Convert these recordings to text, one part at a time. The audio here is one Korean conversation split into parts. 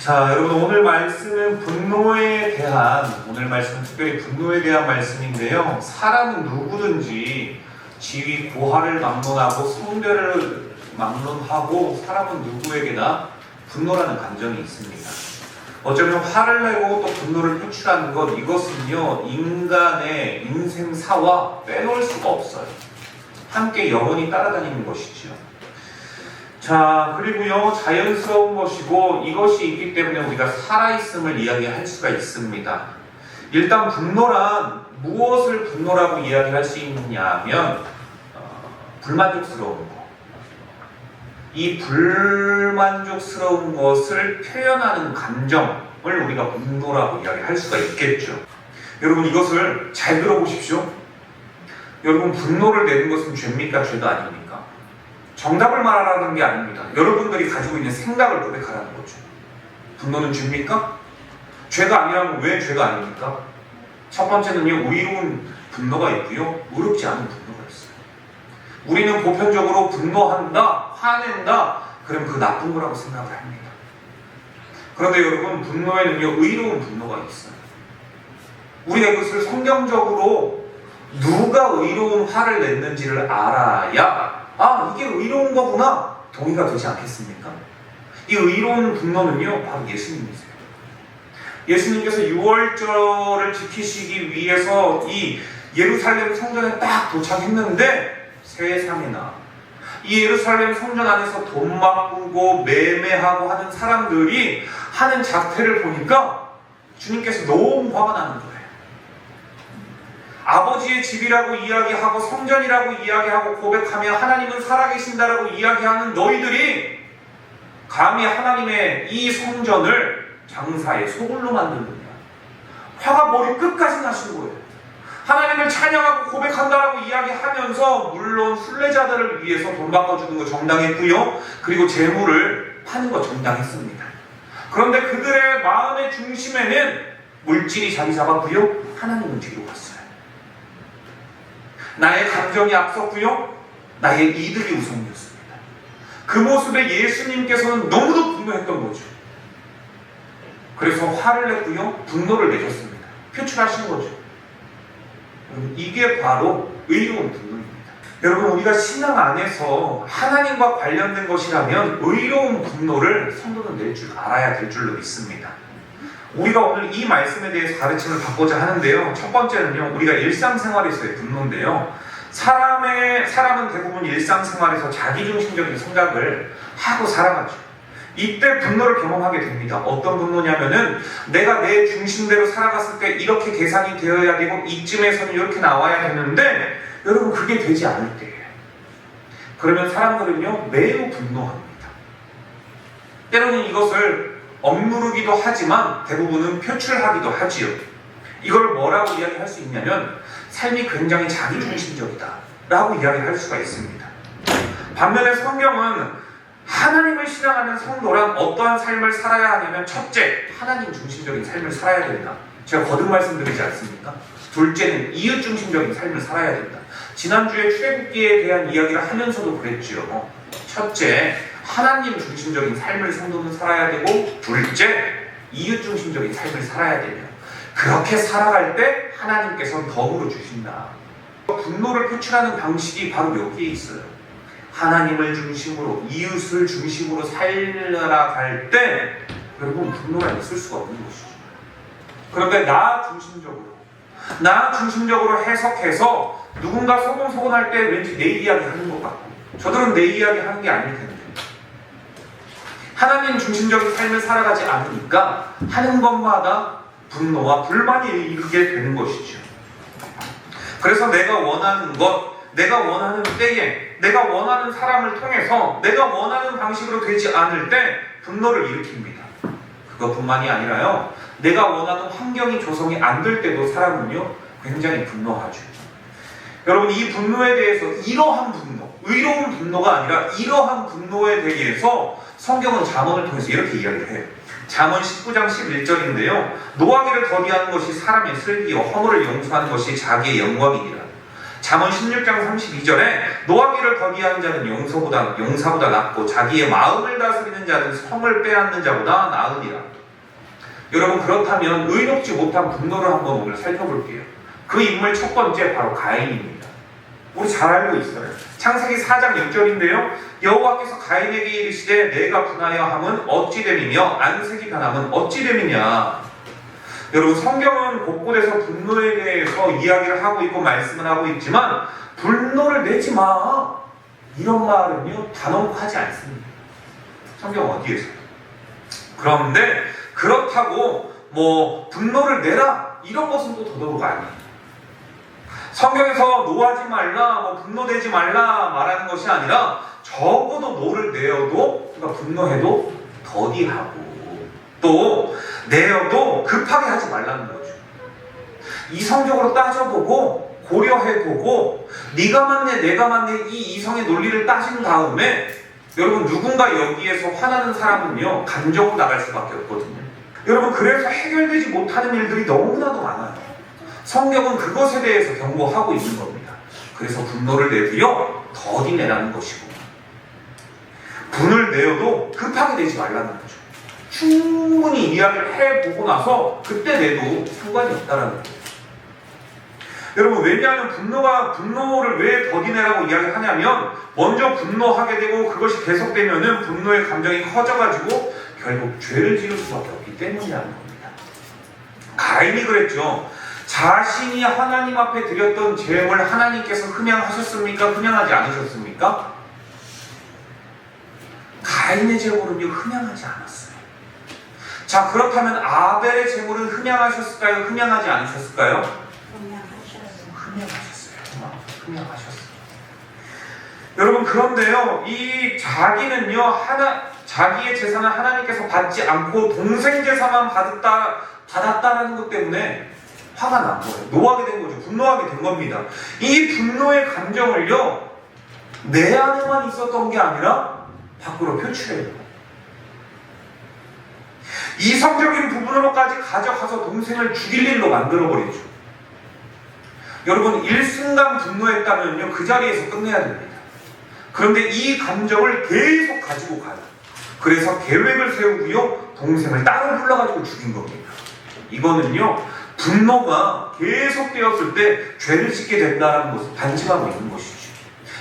자, 여러분 오늘 말씀은 오늘 말씀은 특별히 분노에 대한 말씀인데요. 사람은 누구든지 지위 고하를 막론하고 성별을 막론하고 사람은 누구에게나 분노라는 감정이 있습니다. 어쩌면 화를 내고 또 분노를 표출하는 것, 이것은요 인간의 인생사와 빼놓을 수가 없어요. 함께 영원히 따라다니는 것이죠. 자, 그리고요 자연스러운 것이고 이것이 있기 때문에 우리가 살아있음을 이야기할 수가 있습니다. 일단 분노란 무엇을 분노라고 이야기할 수 있느냐 하면 불만족스러운 것, 이 불만족스러운 것을 표현하는 감정을 우리가 분노라고 이야기할 수가 있겠죠. 여러분 이것을 잘 들어보십시오. 여러분 분노를 내는 것은 죄입니까? 죄도 아닙니까? 정답을 말하라는 게 아닙니다. 여러분들이 가지고 있는 생각을 고백하라는 거죠. 분노는 죄입니까? 죄가 아니라면 왜 죄가 아닙니까? 첫 번째는요, 의로운 분노가 있고요, 의롭지 않은 분노가 있어요. 우리는 보편적으로 분노한다, 화낸다, 그럼 그 나쁜 거라고 생각을 합니다. 그런데 여러분, 분노에는요, 의로운 분노가 있어요. 우리가 이것을 성경적으로 누가 의로운 화를 냈는지를 알아야 이게 의로운 거구나 동의가 되지 않겠습니까? 이 의로운 분노는요 바로 예수님이세요. 예수님께서 6월절을 지키시기 위해서 이 예루살렘 성전에 딱 도착했는데 세상에나 이 예루살렘 성전 안에서 돈 바꾸고 매매하고 하는 사람들이 하는 작태를 보니까 주님께서 너무 화가 나는 거예요. 아버지의 집이라고 이야기하고 성전이라고 이야기하고 고백하며 하나님은 살아계신다라고 이야기하는 너희들이 감히 하나님의 이 성전을 장사의 소굴로 만드느냐. 화가 머리 끝까지 나신 거예요. 하나님을 찬양하고 고백한다라고 이야기하면서 물론 순례자들을 위해서 돈 바꿔주는 거 정당했고요. 그리고 재물을 파는 거 정당했습니다. 그런데 그들의 마음의 중심에는 물질이 자리 잡았고요. 하나님은 뒤로 갔어요. 나의 감정이 앞섰고요. 나의 이득이 우선이었습니다. 그 모습에 예수님께서는 너무도 분노했던 거죠. 그래서 화를 냈고요. 분노를 내셨습니다. 표출하신 거죠. 이게 바로 의로운 분노입니다. 여러분 우리가 신앙 안에서 하나님과 관련된 것이라면 의로운 분노를 성도는 낼 줄 알아야 될 줄로 믿습니다. 우리가 오늘 이 말씀에 대해서 가르침을 받고자 하는데요. 첫 번째는요, 우리가 일상생활에서의 분노인데요. 사람은 대부분 일상생활에서 자기중심적인 생각을 하고 살아가죠. 이때 분노를 경험하게 됩니다. 어떤 분노냐면은 내가 내 중심대로 살아갔을 때 이렇게 계산이 되어야 되고 이쯤에서는 이렇게 나와야 되는데 여러분 그게 되지 않을 때예요. 그러면 사람들은요, 매우 분노합니다. 때로는 이것을 억누르기도 하지만 대부분은 표출하기도 하지요. 이걸 뭐라고 이야기할 수 있냐면 삶이 굉장히 자기중심적이다 라고 이야기할 수가 있습니다. 반면에 성경은 하나님을 신앙하는 성도란 어떠한 삶을 살아야 하냐면 첫째, 하나님 중심적인 삶을 살아야 된다. 제가 거듭 말씀드리지 않습니까? 둘째는 이웃 중심적인 삶을 살아야 된다. 지난주에 출애굽기에 대한 이야기를 하면서도 그랬지요. 첫째, 하나님 중심적인 삶을 성도는 살아야 되고 둘째, 이웃 중심적인 삶을 살아야 되며 그렇게 살아갈 때 하나님께서는 덕으로 주신다. 분노를 표출하는 방식이 바로 여기에 있어요. 하나님을 중심으로 이웃을 중심으로 살아갈 때 여러분 분노가 있을 수가 없는 것이죠. 그런데 나 중심적으로 해석해서 누군가 소곤소곤할 때 왠지 내 이야기 하는 것 같고 저들은 내 이야기 하는 게 아닐 텐데 하나님 중심적인 삶을 살아가지 않으니까 하는 것마다 분노와 불만이 일게 되는 것이죠. 그래서 내가 원하는 것, 내가 원하는 때에, 내가 원하는 사람을 통해서 내가 원하는 방식으로 되지 않을 때 분노를 일으킵니다. 그것뿐만이 아니라요, 내가 원하는 환경이 조성이 안 될 때도 사람은요 굉장히 분노하죠. 여러분 이 분노에 대해서 이러한 분노, 의로운 분노가 아니라 이러한 분노에 대해서 성경은 잠언을 통해서 이렇게 이야기를 해요. 잠언 19장 11절인데요. 노하기를 더디하는 것이 사람의 슬기요 허물을 용서하는 것이 자기의 영광이니라. 잠언 16장 32절에 노하기를 더디하는 자는 용사보다 낫고 자기의 마음을 다스리는 자는 성을 빼앗는 자보다 나으니라. 여러분, 그렇다면 의롭지 못한 분노를 한번 오늘 살펴볼게요. 그 인물 첫 번째 바로 가인입니다. 우리 잘 알고 있어요. 창세기 4장 6절인데요. 여호와께서 가인에게 이르시되 내가 분하여 함은 어찌 됨이며 안색이 변함은 어찌 됨이냐. 여러분, 성경은 곳곳에서 분노에 대해서 이야기를 하고 있고 말씀을 하고 있지만 분노를 내지 마 이런 말은요 단언코 하지 않습니다. 성경 어디에서. 그런데 그렇다고 뭐 분노를 내라 이런 것은 또 더더욱 아니에요. 성경에서 노하지 말라, 뭐 분노되지 말라 말하는 것이 아니라 적어도 노를 내어도, 그러니까 분노해도 더디하고 또 내어도 급하게 하지 말라는 거죠. 이성적으로 따져보고 고려해보고 네가 맞네 내가 맞네 이 이성의 논리를 따진 다음에 여러분, 누군가 여기에서 화나는 사람은요 감정으로 나갈 수밖에 없거든요. 여러분, 그래서 해결되지 못하는 일들이 너무나도 많아요. 성경은 그것에 대해서 경고하고 있는 겁니다. 그래서 분노를 내도요 더디 내라는 것이고, 분을 내어도 급하게 내지 말라는 거죠. 충분히 이야기를 해보고 나서 그때 내도 상관이 없다라는 거예요. 여러분, 왜냐하면 분노를 왜 더디 내라고 이야기를 하냐면 먼저 분노하게 되고 그것이 계속되면은 분노의 감정이 커져가지고 결국 죄를 지을 수밖에 없기 때문이라는 겁니다. 가인이 그랬죠. 자신이 하나님 앞에 드렸던 제물 하나님께서 흠양하셨습니까? 흠양하지 않으셨습니까? 가인의 제물은요 흠양하지 않았어요. 자, 그렇다면 아벨의 제물은 흠양하셨을까요? 흠양하지 않으셨을까요? 흠양하셨어요. 여러분, 그런데요 이 자기는요 자기의 재산을 하나님께서 받지 않고 동생 제사만 받았다라는 것 때문에 화가 난 거예요. 노하게 된 거죠. 분노하게 된 겁니다. 이 분노의 감정을요 내 안에만 있었던 게 아니라 밖으로 표출해요. 이성적인 부분으로까지 가져가서 동생을 죽일 일로 만들어버리죠. 여러분, 일순간 분노했다면요 그 자리에서 끝내야 됩니다. 그런데 이 감정을 계속 가지고 가요. 그래서 계획을 세우고요 동생을 따로 불러가지고 죽인 겁니다. 이거는요 분노가 계속되었을 때 죄를 짓게 된다는 것을 반증하고 있는 것이죠.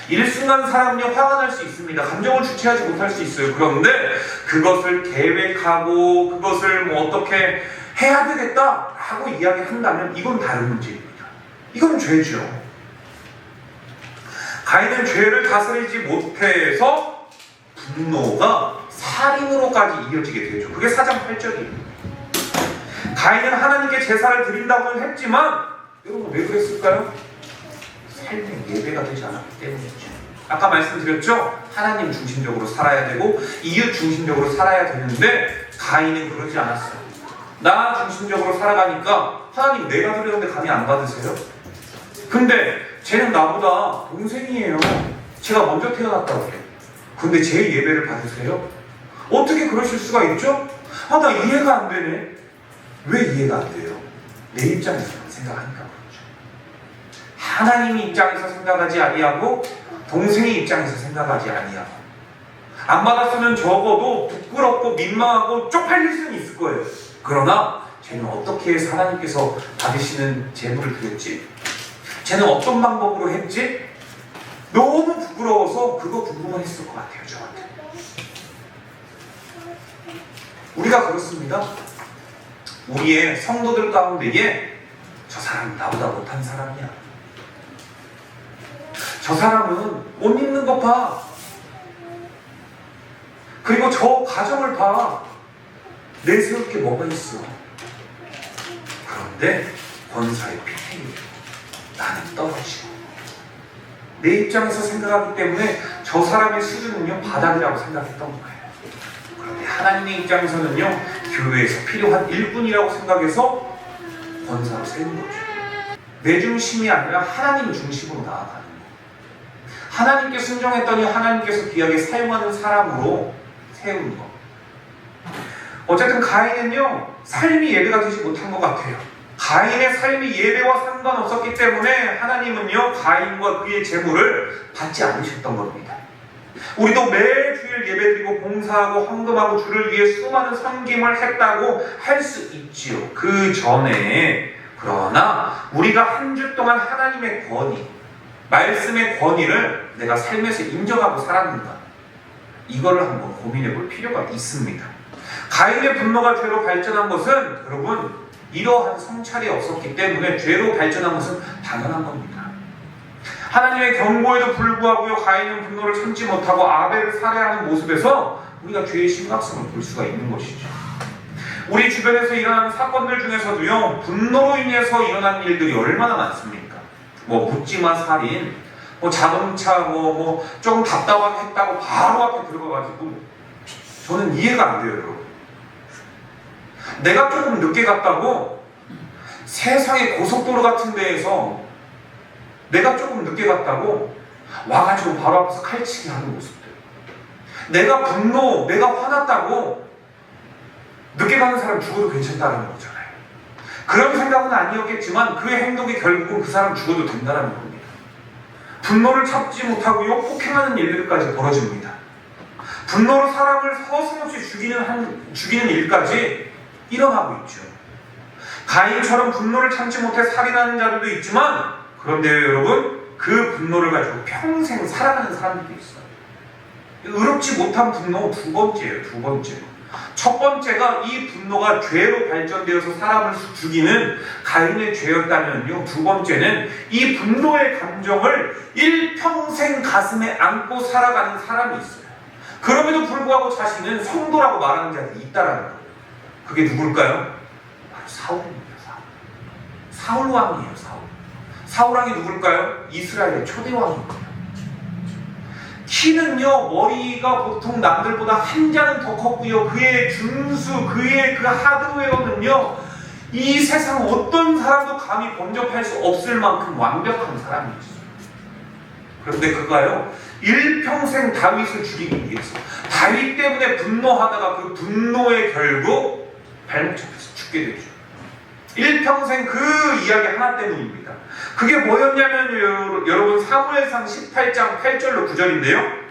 일순간 사람은요 화가 날 수 있습니다. 감정을 주체하지 못할 수 있어요. 그런데 그것을 계획하고 그것을 뭐 어떻게 해야 되겠다라고 이야기한다면 이건 다른 문제입니다. 이건 죄죠. 가인은 죄를 다스리지 못해서 분노가 살인으로까지 이어지게 되죠. 그게 4장 8절이에요. 가인은 하나님께 제사를 드린다고는 했지만 여러분 왜 그랬을까요? 삶의 예배가 되지 않았기 때문이죠. 아까 말씀드렸죠? 하나님 중심적으로 살아야 되고 이웃 중심적으로 살아야 되는데 가인은 그러지 않았어요. 나 중심적으로 살아가니까 하나님 내가 드렸는데 감히 안 받으세요? 근데 쟤는 나보다 동생이에요. 제가 먼저 태어났다고 해요. 근데 제 예배를 받으세요? 어떻게 그러실 수가 있죠? 아, 나 이해가 안 되네. 왜 이해가 안 돼요? 내 입장에서 생각하니까 그렇죠. 하나님의 입장에서 생각하지 아니하고 동생의 입장에서 생각하지 아니하고 안 받았으면 적어도 부끄럽고 민망하고 쪽팔릴 수는 있을 거예요. 그러나 쟤는 어떻게 해서 하나님께서 받으시는 제물을 드렸지? 쟤는 어떤 방법으로 했지? 너무 부끄러워서 그거 궁금했을 것 같아요. 저한테. 우리가 그렇습니다. 우리의 성도들 가운데에 저 사람이 나보다 못한 사람이야. 저 사람은 옷 입는 것 봐. 그리고 저 가정을 봐. 내세울 게 뭐가 있어. 그런데 권사의 피팅이 나는 떨어지고 내 입장에서 생각하기 때문에 저 사람의 수준은요 바닥이라고 생각했던 거예요. 그런데 하나님의 입장에서는요 교회에서 필요한 일꾼이라고 생각해서 권사로 세운 거죠. 내 중심이 아니라 하나님 중심으로 나아가는 거예요. 하나님께 순종했더니 하나님께서 귀하게 사용하는 사람으로 세운 거. 어쨌든 가인은요 삶이 예배가 되지 못한 것 같아요. 가인의 삶이 예배와 상관없었기 때문에 하나님은요 가인과 그의 재물을 받지 않으셨던 겁니다. 우리도 매일 주일 예배드리고 봉사하고 헌금하고 주를 위해 수많은 섬김을 했다고 할 수 있지요. 그 전에 그러나 우리가 한 주 동안 하나님의 권위, 말씀의 권위를 내가 삶에서 인정하고 살았는가, 이거를 한번 고민해 볼 필요가 있습니다. 가인의 분노가 죄로 발전한 것은 여러분 이러한 성찰이 없었기 때문에 죄로 발전한 것은 당연한 겁니다. 하나님의 경고에도 불구하고요 가인은 분노를 참지 못하고 아벨을 살해하는 모습에서 우리가 죄의 심각성을 볼 수가 있는 것이죠. 우리 주변에서 일어나는 사건들 중에서도요 분노로 인해서 일어난 일들이 얼마나 많습니까? 묻지마 살인, 자동차 조금 답답하게 했다고 바로 앞에 들어가가지고, 저는 이해가 안 돼요 여러분. 내가 조금 늦게 갔다고 세상의 고속도로 같은 데에서 내가 조금 늦게 갔다고 와가지고 바로 앞에서 칼치기 하는 모습들, 내가 분노, 내가 화났다고 늦게 가는 사람 죽어도 괜찮다는 거잖아요. 그런 생각은 아니었겠지만 그 행동이 결국은 그 사람 죽어도 된다는 겁니다. 분노를 참지 못하고요 폭행하는 일들까지 벌어집니다. 분노로 사람을 서슴없이 죽이는 일까지 일어나고 있죠. 가인처럼 분노를 참지 못해 살인하는 자들도 있지만, 그런데요 여러분, 그 분노를 가지고 평생 살아가는 사람들도 있어요. 의롭지 못한 분노 두 번째예요. 두 번째. 첫 번째가 이 분노가 죄로 발전되어서 사람을 죽이는 가인의 죄였다면요, 두 번째는 이 분노의 감정을 일평생 가슴에 안고 살아가는 사람이 있어요. 그럼에도 불구하고 자신은 성도라고 말하는 자들이 있다라는 거예요. 그게 누굴까요? 바로 사울입니다. 사울 왕이에요. 사울 왕이 누굴까요? 이스라엘의 초대왕입니다. 키는요 머리가 보통 남들보다 한 자는 더 컸고요, 그의 준수, 그의 그 하드웨어는요 이 세상 어떤 사람도 감히 범접할 수 없을 만큼 완벽한 사람이었어요. 그런데 그가요 일평생 다윗을 죽이기 위해서, 다윗 때문에 분노하다가 그 분노의 결국 발목 잡혀서 죽게 되죠. 일평생 그 이야기 하나 때문입니다. 그게 뭐였냐면 여러분 사무엘상 18장 8절로 9절인데요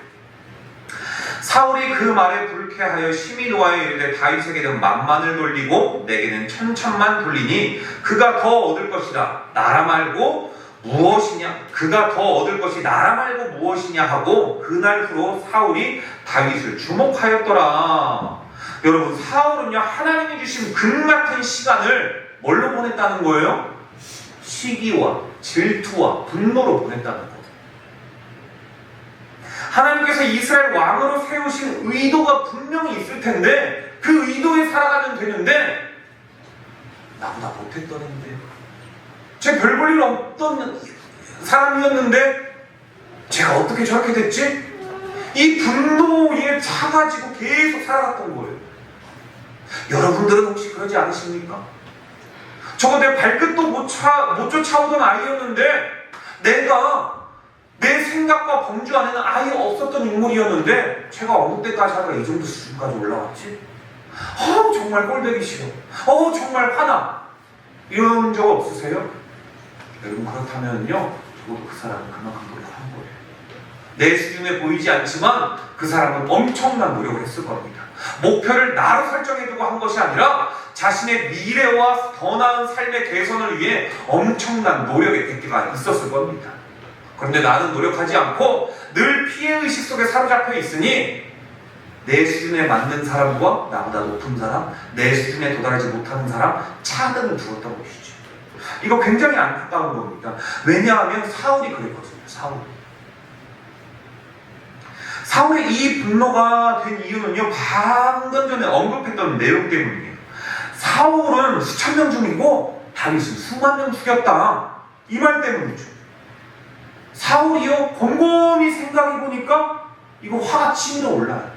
사울이 그 말에 불쾌하여 심히 노하여 이르되 다윗에게는 만만을 돌리고 내게는 천천만 돌리니 그가 더 얻을 것이다 나라 말고 무엇이냐, 그가 더 얻을 것이 나라 말고 무엇이냐 하고 그날 후로 사울이 다윗을 주목하였더라. 여러분 사울은요 하나님이 주신 금 같은 시간을 뭘로 보냈다는 거예요? 시기와 질투와 분노로 보냈다는 거예요. 하나님께서 이스라엘 왕으로 세우신 의도가 분명히 있을 텐데 그 의도에 살아가면 되는데, 나보다 못했더랬는데, 제 별 볼 일 없던 사람이었는데 제가 어떻게 저렇게 됐지? 이 분노에 차가지고 계속 살아갔던 거예요. 여러분들은 혹시 그러지 않으십니까? 저거 내 발끝도 못 쫓아오던 아이였는데, 내가 내 생각과 범주 안에는 아예 없었던 인물이었는데 제가 어느 때까지 하다가 이 정도 수준까지 올라왔지? 정말 꼴보기 싫어. 정말 화나. 이런 적 없으세요? 여러분 그렇다면요 적어도 그 사람은 그만큼 노력한 거예요. 내 수준에 보이지 않지만 그 사람은 엄청난 노력을 했을 겁니다. 목표를 나로 설정해두고 한 것이 아니라 자신의 미래와 더 나은 삶의 개선을 위해 엄청난 노력의 대가가 있었을 겁니다. 그런데 나는 노력하지 않고 늘 피해의식 속에 사로잡혀 있으니 내 수준에 맞는 사람과 나보다 높은 사람, 내 수준에 도달하지 못하는 사람 차등을 두었던 것이죠. 이거 굉장히 안타까운 겁니다. 왜냐하면 사울이 그랬거든요. 사울의 이 분노가 된 이유는요 방금 전에 언급했던 내용 때문이에요. 사울은 수천 명 중이고 다윗은 수만 명 죽였다, 이 말 때문이죠. 사울이요 곰곰이 생각해보니까 이거 화가 치밀어 올라요.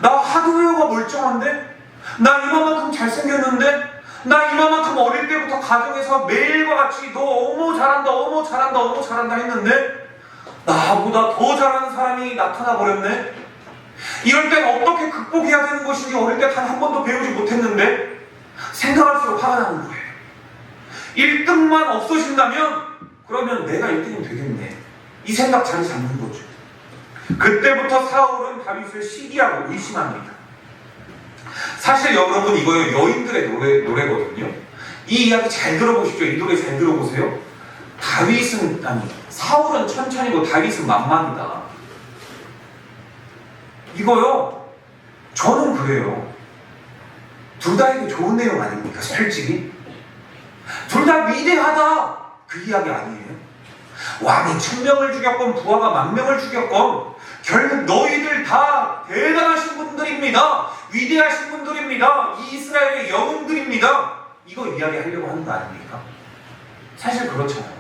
나 하드웨어가 멀쩡한데, 나 이만큼 잘생겼는데, 나 이만큼 어릴 때부터 가정에서 매일과 같이 너 어머 잘한다 했는데 나보다 더 잘하는 사람이 나타나 버렸네. 이럴 땐 어떻게 극복해야 되는 것인지 어릴 때 단 한 번도 배우지 못했는데 생각할수록 화가 나는 거예요. 1등만 없어진다면 그러면 내가 1등이 되겠네. 이 생각 자리 잡는 거죠. 그때부터 사울은 다윗을 시기하고 의심합니다. 사실 여러분 이거요 여인들의 노래거든요. 이 이야기 잘 들어보십시오. 이 노래 잘 들어보세요. 사울은 천천히고 다윗은 만만이다. 이거요 저는 그래요. 둘 다에게 좋은 내용 아닙니까? 솔직히 둘 다 위대하다 그 이야기 아니에요? 왕이 1000명을 죽였건 부하가 10,000명을 죽였건 결국 너희들 다 대단하신 분들입니다. 위대하신 분들입니다. 이 이스라엘의 영웅들입니다. 이거 이야기하려고 하는 거 아닙니까? 사실 그렇잖아요.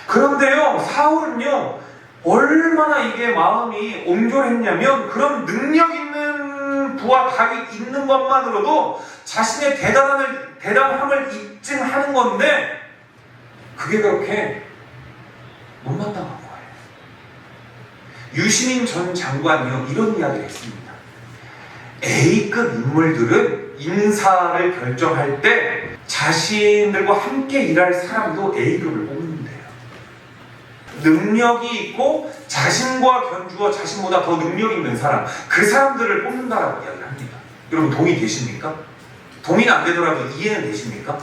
그런데요 사울은요 얼마나 이게 마음이 옹졸했냐면 그런 능력 있는 부하 다윗 있는 것만으로도 자신의 대단함을 입증하는 건데 그게 그렇게 못마땅한 거예요. 유시민 전 장관이요 이런 이야기를 했습니다. A급 인물들은 인사를 결정할 때 자신들과 함께 일할 사람도 A급을 뽑는데요. 능력이 있고 자신과 견주어 자신보다 더 능력 있는 사람 그 사람들을 뽑는다라고 이야기를 합니다. 여러분 동의되십니까? 동의는 안 되더라도 이해는 되십니까?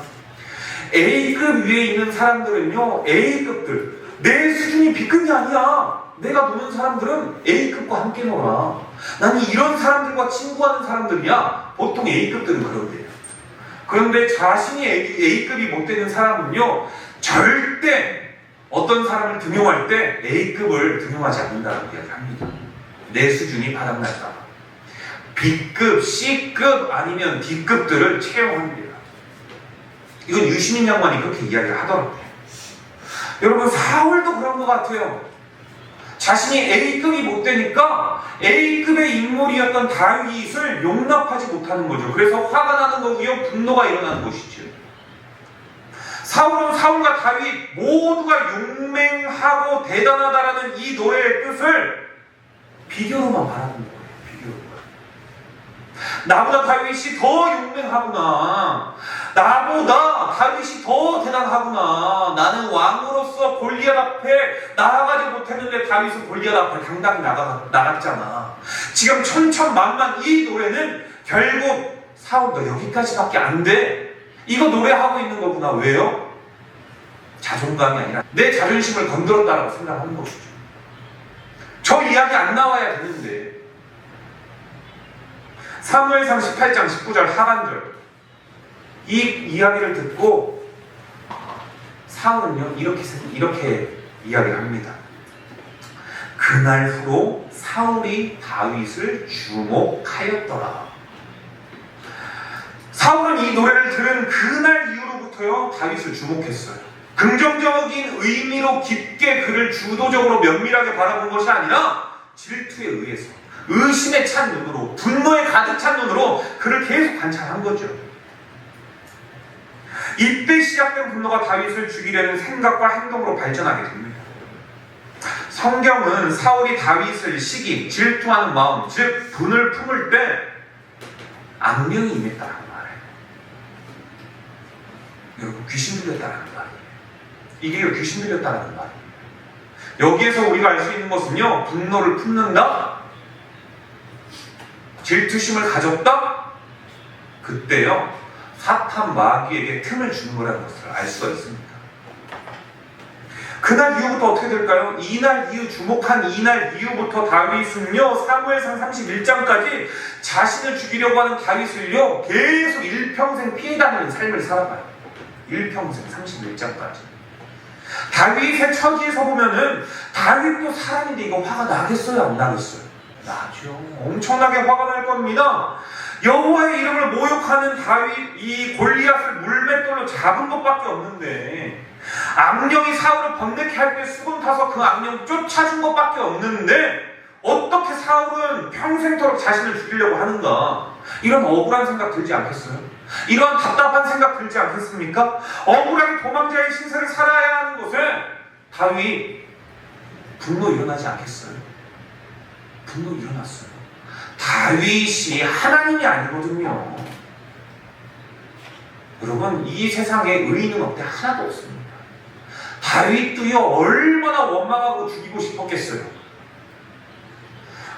A급 위에 있는 사람들은요 A급들 내 수준이 B급이 아니야. 내가 노는 사람들은 A급과 함께 놀아. 나는 이런 사람들과 친구하는 사람들이야. 보통 A급들은 그런데요. 그런데 자신이 A급이 못 되는 사람은요 절대 어떤 사람을 등용할 때 A급을 등용하지 않는다고 이야기합니다. 내 수준이 바닥날까 봐. B급, C급 아니면 D급들을 채용합니다. 이건 유시민 장관이 그렇게 이야기를 하더라고요. 여러분 사울도 그런 것 같아요. 자신이 A급이 못 되니까 A급의 인물이었던 다윗을 용납하지 못하는 거죠. 그래서 화가 나는 거고요. 분노가 일어나는 것이죠. 사울은 사울과 다윗 모두가 용맹하고 대단하다라는 이 노래의 뜻을 비교로만 바라는 거예요. 비교로만. 나보다 다윗이 더 용맹하구나. 나보다 다윗이 더 대단하구나. 나는 왕으로서 골리앗 앞에 나아가지 못했는데 다윗은 골리앗 앞에 당당히 나갔잖아. 지금 천천만만 이 노래는 결국 사울 너 여기까지밖에 안 돼. 이거 노래하고 있는 거구나. 왜요? 자존감이 아니라 내 자존심을 건드렸다라고 생각하는 것이죠. 저 이야기 안 나와야 되는데. 사무엘상 18장 19절 하반절 이 이야기를 듣고 사울은요 이렇게 이야기를 합니다. 그날 후로 사울이 다윗을 주목하였더라. 사울은 이 노래를 들은 그날 이후로부터요 다윗을 주목했어요. 긍정적인 의미로 깊게 그를 주도적으로 면밀하게 바라본 것이 아니라 질투에 의해서 의심에 찬 눈으로 분노에 가득 찬 눈으로 그를 계속 관찰한 거죠. 이때 시작된 분노가 다윗을 죽이려는 생각과 행동으로 발전하게 됩니다. 성경은 사울이 다윗을 시기, 질투하는 마음, 즉 분을 품을 때 악령이 임했다라는 말이에요. 여러분 귀신 들렸다라는 말이에요. 이게 귀신 들렸다라는 말이에요. 여기에서 우리가 알 수 있는 것은요 분노를 품는다, 질투심을 가졌다, 그때요 사탄 마귀에게 틈을 주는 거라는 것을 알 수가 있습니다. 그날 이후부터 어떻게 될까요? 이날 이후 주목한 이날 이후부터 다윗은요 사무엘상 31장까지 자신을 죽이려고 하는 다윗을요 계속 일평생 피해 다니는 삶을 살아가요. 일평생 31장까지. 다윗의 처지에서 보면은 다윗도 사람인데 이거 화가 나겠어요? 안 나겠어요? 나죠. 엄청나게 화가 날 겁니다. 여호와의 이름을 모욕하는 다윗, 이 골리앗을 물맷돌로 잡은 것밖에 없는데 악령이 사울을 번뇌케 할 때 수금 타서 그 악령 쫓아준 것밖에 없는데 어떻게 사울은 평생토록 자신을 죽이려고 하는가? 이런 억울한 생각 들지 않겠어요? 이런 답답한 생각 들지 않겠습니까? 억울하게 도망자의 신세를 살아야 하는 곳에 다윗 분노 일어나지 않겠어요? 분노 일어났어요. 다윗이 하나님이 아니거든요. 여러분, 이 세상에 의인은 없대 하나도 없습니다. 다윗도요, 얼마나 원망하고 죽이고 싶었겠어요.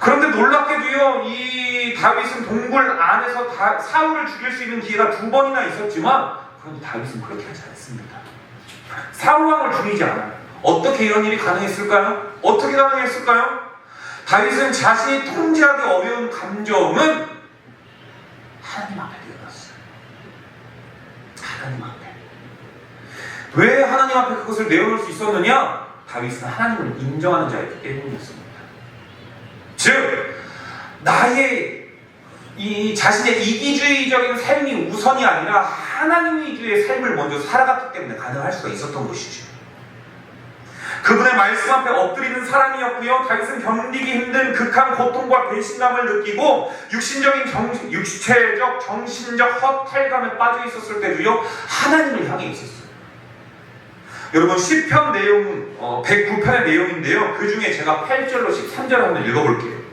그런데 놀랍게도요, 이 다윗은 동굴 안에서 사울을 죽일 수 있는 기회가 2번이나 있었지만, 그런데 다윗은 그렇게 하지 않습니다. 사울왕을 죽이지 않아요. 어떻게 이런 일이 가능했을까요? 어떻게 가능했을까요? 다윗은 자신이 통제하기 어려운 감정은 하나님 앞에 내어놨어요. 하나님 앞에. 왜 하나님 앞에 그것을 내어놓을 수 있었느냐? 다윗은 하나님을 인정하는 자였기 때문이었습니다. 즉, 나의 이 자신의 이기주의적인 삶이 우선이 아니라 하나님 위주의 삶을 먼저 살아갔기 때문에 가능할 수가 있었던 것이죠. 그분의 말씀 앞에 엎드리는 사람이었고요. 다윗은 견디기 힘든 극한 고통과 배신감을 느끼고 육체적, 정신적 허탈감에 빠져 있었을 때도요, 하나님을 향해 있었어요. 여러분, 시편 내용 109편의 내용인데요. 그 중에 제가 8절로 13절을 한번 읽어볼게요.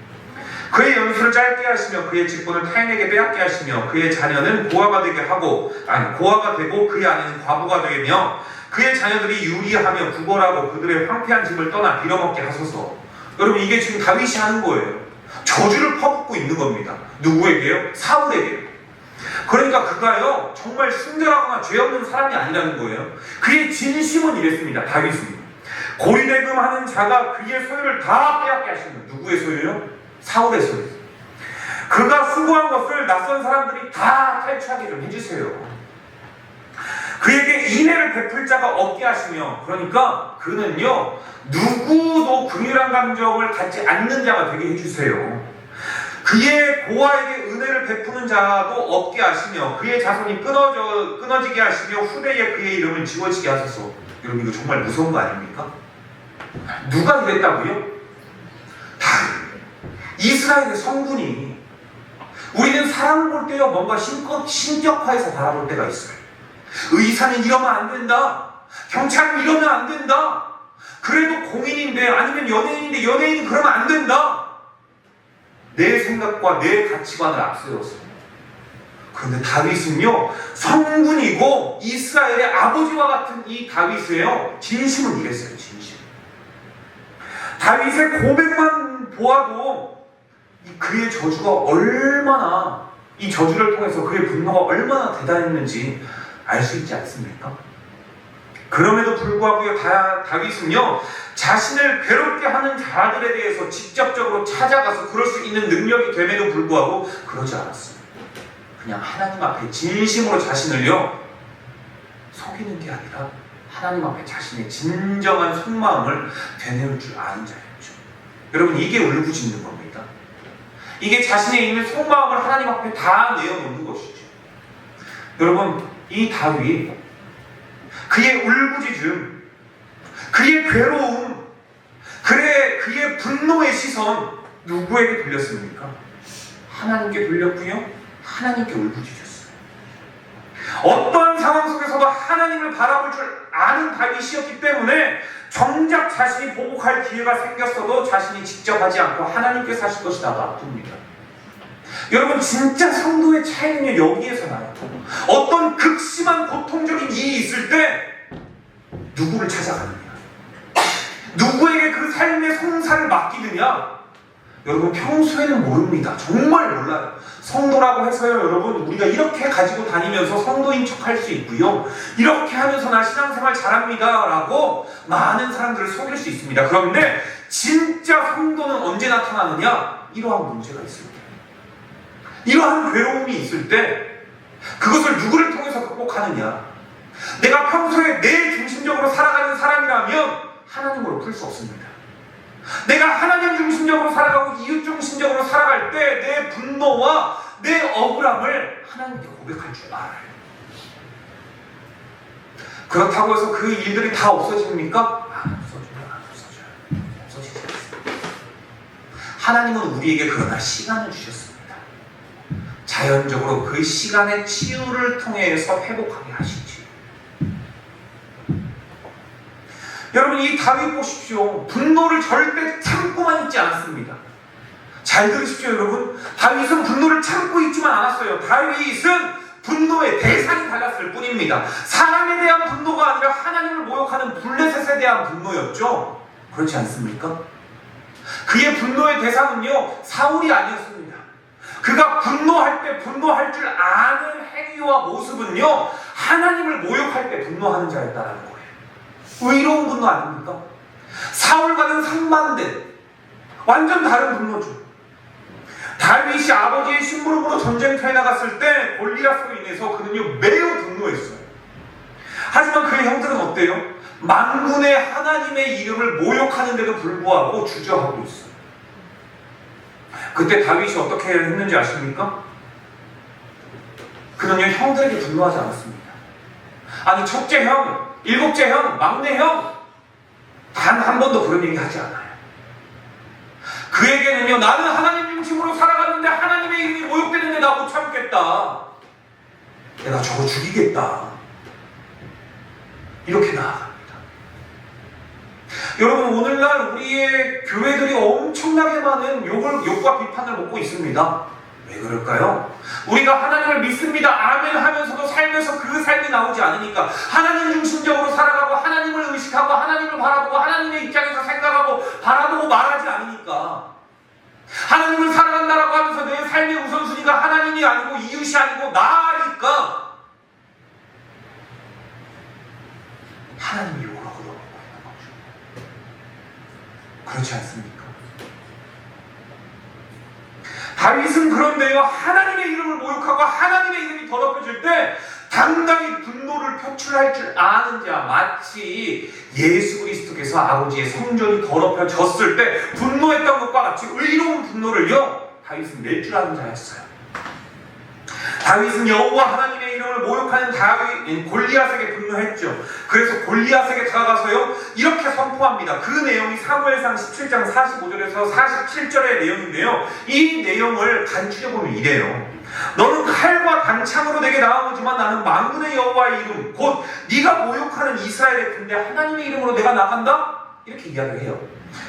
그의 연수를 짧게 하시며 그의 직분을 타인에게 빼앗게 하시며 그의 자녀는 고아가 되고 그의 아내는 과부가 되며 그의 자녀들이 유리하며 구걸하고 그들의 황폐한 집을 떠나 빌어먹게 하소서. 여러분, 이게 지금 다윗이 하는 거예요. 저주를 퍼붓고 있는 겁니다. 누구에게요? 사울에게요. 그러니까 그가요, 정말 순결하거나 죄 없는 사람이 아니라는 거예요. 그의 진심은 이랬습니다. 다윗은 고리대금하는 자가 그의 소유를 다 빼앗게 하시는. 누구의 소유요? 사울의 소유. 그가 수고한 것을 낯선 사람들이 다 탈취하게 좀 해주세요. 그에게 인애를 베풀 자가 없게 하시며, 그러니까 그는요, 누구도 긍휼한 감정을 갖지 않는 자가 되게 해주세요. 그의 고아에게 은혜를 베푸는 자도 없게 하시며 그의 자손이 끊어지게 하시며 후대에 그의 이름을 지워지게 하소서. 여러분, 이거 정말 무서운 거 아닙니까? 누가 이랬다고요? 다윗. 이스라엘의 성군이. 우리는 사람을 볼 때요, 뭔가 신격화해서 바라볼 때가 있어요. 의사는 이러면 안 된다. 경찰은 이러면 안 된다. 그래도 공인인데, 아니면 연예인인데 연예인은 그러면 안 된다. 내 생각과 내 가치관을 앞세웠습니다. 그런데 다윗은요, 성군이고 이스라엘의 아버지와 같은 이 다윗이에요. 진심은 이랬어요. 진심. 다윗의 고백만 보아도 그의 저주가 얼마나, 이 저주를 통해서 그의 분노가 얼마나 대단했는지 알 수 있지 않습니까? 그럼에도 불구하고 다윗은요, 자신을 괴롭게 하는 자들에 대해서 직접적으로 찾아가서 그럴 수 있는 능력이 됨에도 불구하고 그러지 않았어요. 그냥 하나님 앞에 진심으로 자신을요, 속이는 게 아니라 하나님 앞에 자신의 진정한 속마음을 되뇌울 줄 아는 자였죠. 여러분, 이게 울부짖는 겁니다. 이게 자신에 있는 속마음을 하나님 앞에 다 내어놓는 것이죠. 여러분, 이 다윗, 그의 울부짖음, 그의 괴로움, 그의 분노의 시선, 누구에게 돌렸습니까? 하나님께 돌렸고요, 하나님께 울부짖었어요. 어떠한 상황 속에서도 하나님을 바라볼 줄 아는 다윗이었기 때문에 정작 자신이 보복할 기회가 생겼어도 자신이 직접 하지 않고 하나님께서 하실 것이다 놔둡니다. 여러분, 진짜 성도의 차이는요, 여기에서 나요. 어떤 극심한 고통적인 일이 있을 때 누구를 찾아가느냐, 누구에게 그 삶의 송사를 맡기느냐, 여러분, 평소에는 모릅니다. 정말 몰라요. 성도라고 해서요, 여러분, 우리가 이렇게 가지고 다니면서 성도인 척할 수 있고요, 이렇게 하면서 나 신앙생활 잘합니다 라고 많은 사람들을 속일 수 있습니다. 그런데 진짜 성도는 언제 나타나느냐? 이러한 문제가 있습니다. 이러한 괴로움이 있을 때 그것을 누구를 통해서 극복하느냐? 내가 평소에 내 중심적으로 살아가는 사람이라면 하나님으로 풀 수 없습니다. 내가 하나님 중심적으로 살아가고 이웃 중심적으로 살아갈 때 내 분노와 내 억울함을 하나님께 고백할 줄 알아요. 그렇다고 해서 그 일들이 다 없어집니까? 없어지지 않습니다. 하나님은 우리에게 그러나 시간을 주셨습니다. 자연적으로 그 시간의 치유를 통해서 회복하게 하시지. 여러분, 이 다윗 보십시오. 분노를 절대 참고만 있지 않았습니다. 잘 들으십시오, 여러분. 다윗은 분노를 참고 있지만 않았어요. 다윗은 분노의 대상이 달랐을 뿐입니다. 사람에 대한 분노가 아니라 하나님을 모욕하는 블레셋에 대한 분노였죠. 그렇지 않습니까? 그의 분노의 대상은요, 사울이 아니었습니다. 그가 분노할 때 분노할 줄 아는 행위와 모습은요, 하나님을 모욕할 때 분노하는 자였다는 거예요. 의로운 분노 아닙니까? 사울과는 상반된 완전 다른 분노죠. 다윗이 아버지의 심부름으로 전쟁터에 나갔을 때 골리앗으로 인해서 그는요 매우 분노했어요. 하지만 그의 형들은 어때요? 만군의 하나님의 이름을 모욕하는데도 불구하고 주저하고 있어요. 그때 다윗이 어떻게 했는지 아십니까? 그는요 형들에게 분노하지 않았습니다. 아니 첫째 형, 일곱째 형, 막내 형 단 한 번도 그런 얘기 하지 않아요. 그에게는요 나는 하나님 중심으로 살아가는데 하나님의 이름이 모욕되는데 나 못 참겠다. 내가 저거 죽이겠다. 이렇게 나아갑니다. 여러분 오늘날 우리의 교회들이 엄청나게 많은 욕과 비판을 먹고 있습니다. 왜 그럴까요? 우리가 하나님을 믿습니다. 아멘 하면서도 살면서 그 삶이 나오지 않으니까 하나님 중심적으로 살아가고 하나님을 의식하고 하나님을 바라보고 하나님의 입장에서 생각하고 바라보고 말하지 않으니까 하나님을 사랑한다라고 하면서 내 삶의 우선순위가 하나님이 아니고 이웃이 아니고 나니까 하나님이 욕을 얻어먹고 있는 거죠. 그렇지 않습니까? 다윗은 그런데요 하나님의 이름을 모욕하고 하나님의 이름이 더럽혀질 때 당당히 분노를 표출할 줄 아는 자, 마치 예수 그리스도께서 아버지의 성전이 더럽혀졌을 때 분노했던 것과 같이 의로운 분노를요 다윗은 낼 줄 아는 자였어요. 다윗은 여호와 하나님의 이름을 모욕하는 골리앗에게 분노했죠. 그래서 골리앗에게 다가가서요 이렇게 선포합니다. 그 내용이 사무엘상 17장 45절에서 47절의 내용인데요, 이 내용을 간추려보면 이래요. 너는 칼과 단창으로 내게 나아오지만 나는 만군의 여호와의 이름 곧 네가 모욕하는 이스라엘의 군대 하나님의 이름으로 내가 나간다? 이렇게 이야기를 해요.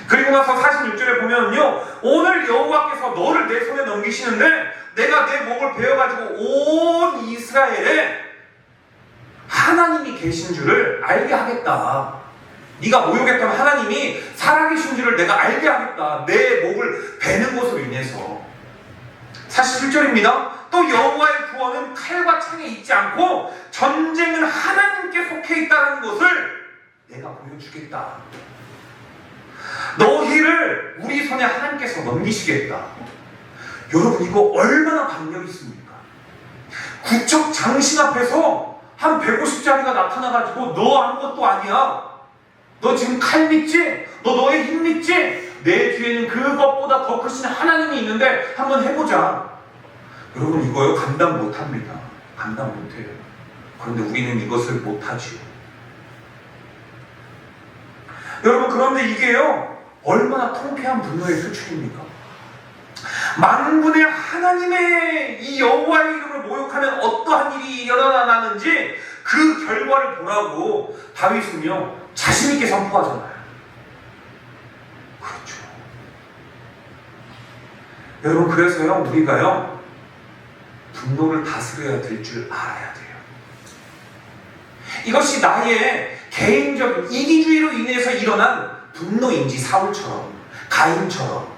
그리고 나서 46절에 보면요 오늘 여호와께서 너를 내 손에 넘기시는데 내가 내 목을 베어가지고 온 이스라엘에 하나님이 계신 줄을 알게 하겠다. 네가 모욕했던 하나님이 살아계신 줄을 내가 알게 하겠다. 내 목을 베는 것으로 인해서. 47절입니다. 또 여호와의 구원은 칼과 창에 있지 않고 전쟁은 하나님께 속해 있다는 것을 내가 보여주겠다. 너희를 우리 손에 하나님께서 넘기시겠다. 여러분 이거 얼마나 박력이 있습니까? 구척 장신 앞에서 한 150짜리가 나타나가지고 너 아무것도 아니야. 너 지금 칼 믿지? 너 너의 힘 믿지? 내 뒤에는 그것보다 더 크신 하나님이 있는데 한번 해보자. 여러분 이거요 감당 못합니다. 감당 못해요. 그런데 우리는 이것을 못하지요. 여러분 그런데 이게요 얼마나 통쾌한 분노의 표출입니까? 만군의 하나님의 이 여호와의 이름을 모욕하면 어떠한 일이 일어나는지 그 결과를 보라고 다윗은요 자신있게 선포하잖아요. 그렇죠. 여러분 그래서요 우리가요 분노를 다스려야 될 줄 알아야 돼요. 이것이 나의 개인적인 이기주의로 인해서 일어난 분노인지 사울처럼 가인처럼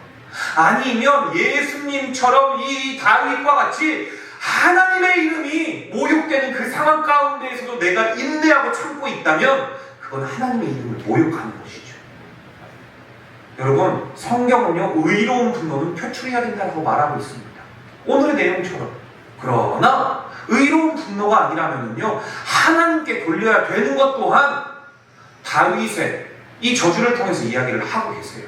아니면 예수님처럼 이 다윗과 같이 하나님의 이름이 모욕되는 그 상황 가운데에서도 내가 인내하고 참고 있다면 그건 하나님의 이름을 모욕하는 것이죠. 여러분 성경은요 의로운 분노는 표출해야 된다고 말하고 있습니다. 오늘의 내용처럼. 그러나 의로운 분노가 아니라면요 하나님께 돌려야 되는 것 또한 다윗의 이 저주를 통해서 이야기를 하고 계세요.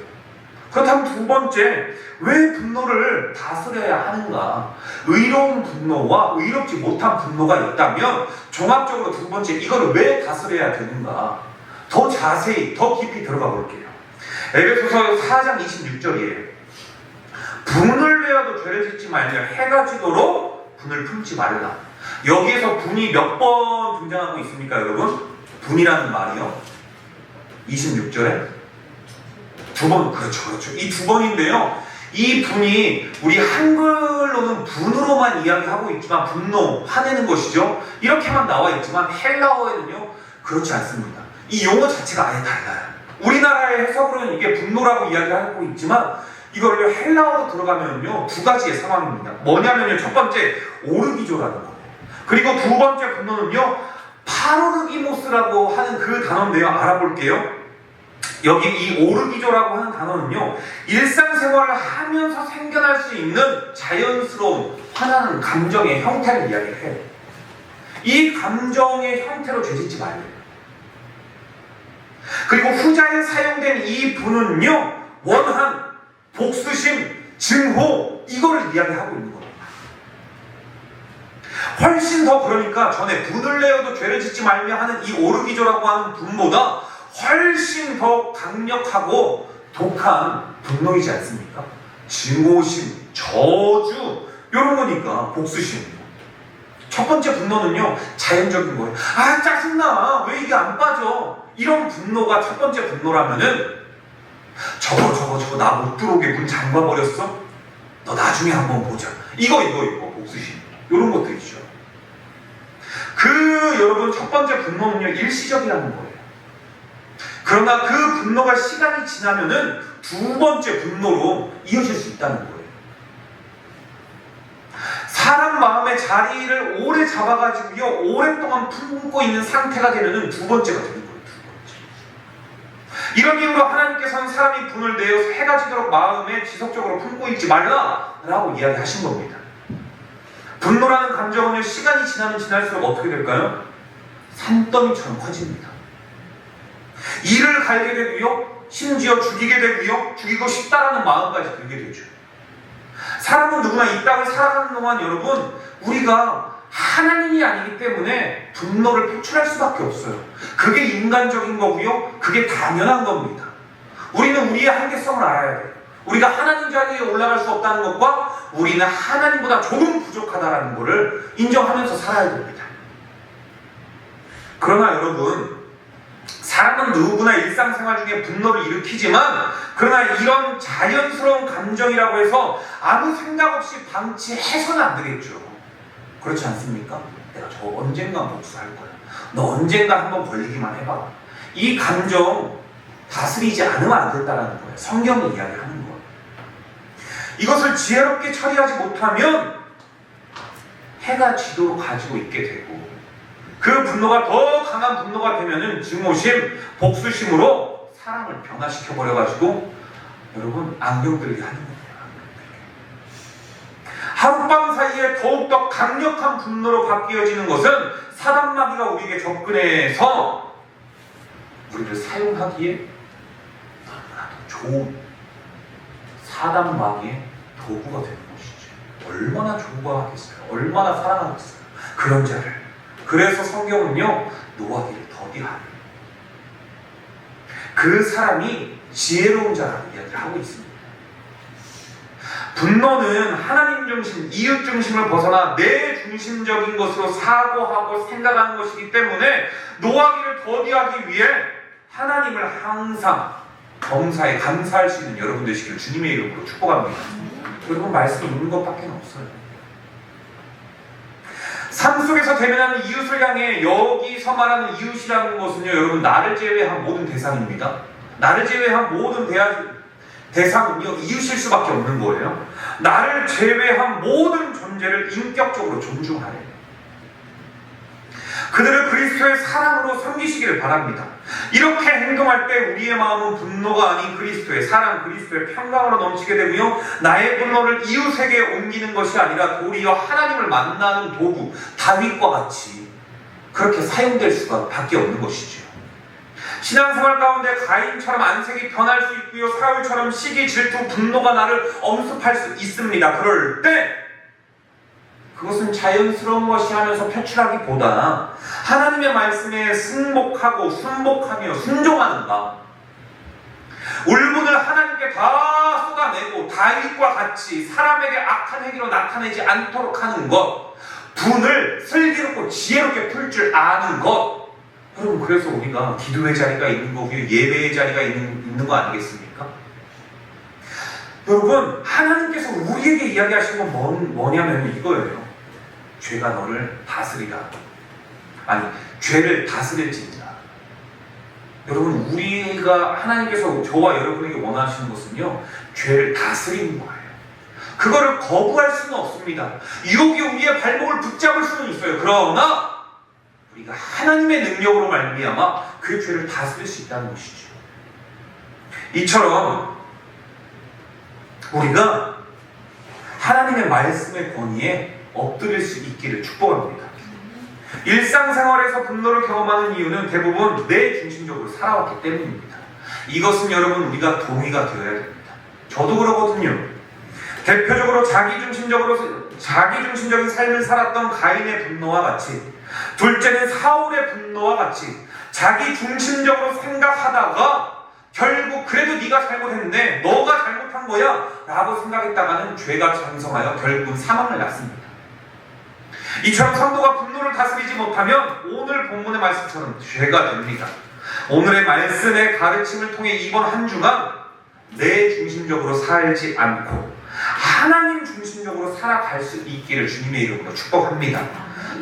그렇다면 두 번째, 왜 분노를 다스려야 하는가? 의로운 분노와 의롭지 못한 분노가 있다면 종합적으로 두 번째, 이거를 왜 다스려야 되는가? 더 자세히, 더 깊이 들어가 볼게요. 에베소서 4장 26절이에요. 분을 내어도 죄를 짓지 말며 해가 지도록 분을 품지 말라. 여기에서 분이 몇 번 등장하고 있습니까, 여러분? 분이라는 말이요. 26절에 두 번, 그렇죠. 이 두 번인데요. 이 분이 우리 한글로는 분으로만 이야기하고 있지만 분노, 화내는 것이죠. 이렇게만 나와 있지만 헬라어에는요 그렇지 않습니다. 이 용어 자체가 아예 달라요. 우리나라의 해석으로는 이게 분노라고 이야기하고 있지만 이거를 헬라어로 들어가면요 두 가지의 상황입니다. 뭐냐면요 첫 번째 오르기조라는 거예요. 그리고 두 번째 분노는요 파로르기모스라고 하는 그 단어인데요. 알아볼게요. 여기 이 오르기조라고 하는 단어는요 일상생활을 하면서 생겨날 수 있는 자연스러운 화나는 감정의 형태를 이야기해요. 이 감정의 형태로 죄짓지 말래요. 그리고 후자에 사용된 이 분은요 원한, 복수심, 증오 이거를 이야기하고 있는 겁니다. 훨씬 더 그러니까 전에 분을 내어도 죄를 짓지 말며 하는 이 오르기조라고 하는 분보다 훨씬 더 강력하고 독한 분노이지 않습니까? 증오심, 저주 이런 거니까 복수심. 첫 번째 분노는요 자연적인 거예요. 아 짜증나 왜 이게 안 빠져. 이런 분노가 첫 번째 분노라면은 저거 나 못 들어오게 문 잠가버렸어? 너 나중에 한번 보자. 이거 복수심 이런 것들이죠. 여러분 첫 번째 분노는요 일시적이라는 거예요. 그러나 그 분노가 시간이 지나면은 두 번째 분노로 이어질 수 있다는 거예요. 사람 마음의 자리를 오래 잡아가지고요 오랫동안 품고 있는 상태가 되면은 두 번째가 되는 거예요. 이런 이유로 하나님께서는 사람이 분을 내어서 해가 지도록 마음에 지속적으로 품고 있지 말라라고 이야기하신 겁니다. 분노라는 감정은요 시간이 지나면 지날수록 어떻게 될까요? 산더미처럼 커집니다. 이를 갈게 되고요 심지어 죽이게 되고요 죽이고 싶다라는 마음까지 들게 되죠. 사람은 누구나 이 땅을 살아가는 동안 여러분 우리가 하나님이 아니기 때문에 분노를 표출할 수밖에 없어요. 그게 인간적인 거고요 그게 당연한 겁니다. 우리는 우리의 한계성을 알아야 돼요. 우리가 하나님 자리에 올라갈 수 없다는 것과 우리는 하나님보다 조금 부족하다는 것을 인정하면서 살아야 됩니다. 그러나 여러분 사람은 누구나 일상생활 중에 분노를 일으키지만 그러나 이런 자연스러운 감정이라고 해서 아무 생각 없이 방치해서는 안 되겠죠. 그렇지 않습니까? 내가 저 언젠가 복수할 거야. 너 언젠가 한번 걸리기만 해봐. 이 감정 다스리지 않으면 안 된다는 거예요. 성경이 이야기하는 거예요. 이것을 지혜롭게 처리하지 못하면 해가 지도록 가지고 있게 되고 그 분노가 더 강한 분노가 되면은 증오심, 복수심으로 사람을 변화시켜 버려가지고 여러분 안경 들게 하는 거예요. 하룻밤 사이에 더욱더 강력한 분노로 바뀌어지는 것은 사단마귀가 우리에게 접근해서 우리를 사용하기에 너무나도 좋은 사단마귀의 도구가 되는 것이죠. 얼마나 좋아하겠어요. 얼마나 사랑하겠어요. 그런 자를. 그래서 성경은요 노하기를 더디하니 그 사람이 지혜로운 자라고 이야기를 하고 있습니다. 분노는 하나님 중심, 이웃 중심을 벗어나 내 중심적인 것으로 사고하고 생각하는 것이기 때문에 노하기를 더디하기 위해 하나님을 항상 범사에 감사할 수 있는 여러분 되시기를 주님의 이름으로 축복합니다. 여러분 말씀이 있는 것밖에 없어요. 삶 속에서 대면하는 이웃을 향해 여기서 말하는 이웃이라는 것은요 여러분 나를 제외한 모든 대상입니다. 나를 제외한 모든 대상은요 이웃일 수밖에 없는 거예요. 나를 제외한 모든 존재를 인격적으로 존중하래요. 그들을 그리스도의 사랑으로 섬기시기를 바랍니다. 이렇게 행동할 때 우리의 마음은 분노가 아닌 그리스도의 사랑, 그리스도의 평강으로 넘치게 되고요 나의 분노를 이웃에게 옮기는 것이 아니라 도리어 하나님을 만나는 도구 다윗과 같이 그렇게 사용될 수밖에 없는 것이죠. 신앙생활 가운데 가인처럼 안색이 변할 수 있고요 사울처럼 시기, 질투, 분노가 나를 엄습할 수 있습니다. 그럴 때 그것은 자연스러운 것이 하면서 표출하기보다 하나님의 말씀에 승복하고 순복하며 순종하는가. 울분을 하나님께 다 쏟아내고 다윗과 같이 사람에게 악한 행위로 나타내지 않도록 하는 것, 분을 슬기롭고 지혜롭게 풀 줄 아는 것. 여러분 그래서 우리가 기도의 자리가 있는 거고요 예배의 자리가 있는 거 아니겠습니까? 여러분, 하나님께서 우리에게 이야기하신 건 뭐냐면 이거예요. 죄가 너를 다스리라. 아니, 죄를 다스릴지니라. 여러분, 우리가 하나님께서 저와 여러분에게 원하시는 것은요, 죄를 다스리는 거예요. 그거를 거부할 수는 없습니다. 유혹이 우리의 발목을 붙잡을 수는 있어요. 그러나 우리가 하나님의 능력으로 말미암아 그 죄를 다스릴 수 있다는 것이죠. 이처럼 우리가 하나님의 말씀의 권위에 엎드릴 수 있기를 축복합니다. 일상생활에서 분노를 경험하는 이유는 대부분 내 중심적으로 살아왔기 때문입니다. 이것은 여러분 우리가 동의가 되어야 됩니다. 저도 그러거든요. 대표적으로 자기중심적인 삶을 살았던 가인의 분노와 같이, 둘째는 사울의 분노와 같이 자기중심적으로 생각하다가 결국 그래도 네가 잘못했는데 너가 잘못한 거야 라고 생각했다가는 죄가 장성하여 결국은 사망을 낳습니다. 이처럼 성도가 분노를 다스리지 못하면 오늘 본문의 말씀처럼 죄가 됩니다. 오늘의 말씀의 가르침을 통해 이번 한 주간 내 중심적으로 살지 않고 하나님 중심적으로 살아갈 수 있기를 주님의 이름으로 축복합니다.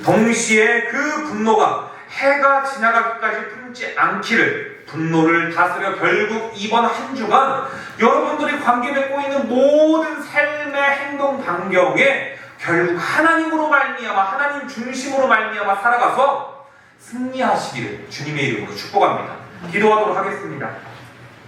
동시에 그 분노가 해가 지나가기까지 품지 않기를, 분노를 다스려 결국 이번 한 주간 여러분들이 관계 맺고 있는 모든 삶의 행동 반경에 결국 하나님으로 말미암아, 하나님 중심으로 말미암아 살아가서 승리하시기를 주님의 이름으로 축복합니다. 기도하도록 하겠습니다.